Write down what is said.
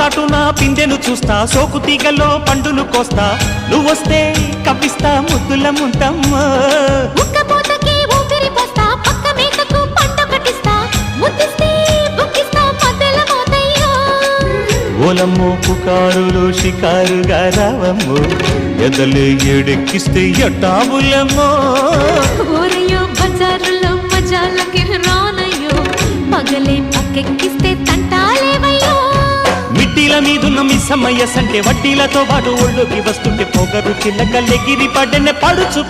చాటున పిందెను చూస్తా, సోకు తీగల్లో పండును కోస్తా, నువ్వొస్తే కప్పిస్తా ముద్దుల ముంతమ్మ. ఉక్కపోతకి ఊపిరి పోస్తా, పక్క మేకకు పంట కట్టిస్తా, ముద్దిస్తే బుక్కిస్తా మధ్యల మోతయ్యో. ఓలమ్మో పుకారులో షికారుగా రావమ్మో, ఎదలే ఏడెక్కిస్తే ఎట్టాబులమ్మో. ఊరయ్యో బజారులో మజాలకి రానయ్యో, పగలే పక్కెక్కిస్తే తంటాలేవయ్యో. మిట్టిల మీదున్న మిస్సమ్మయ్య సంటే వడ్డీలతో పాటు ఒళ్ళోకి వస్తుంటే పొగరు చిల్లకల్లెగిరి పడ్డనే పడుచు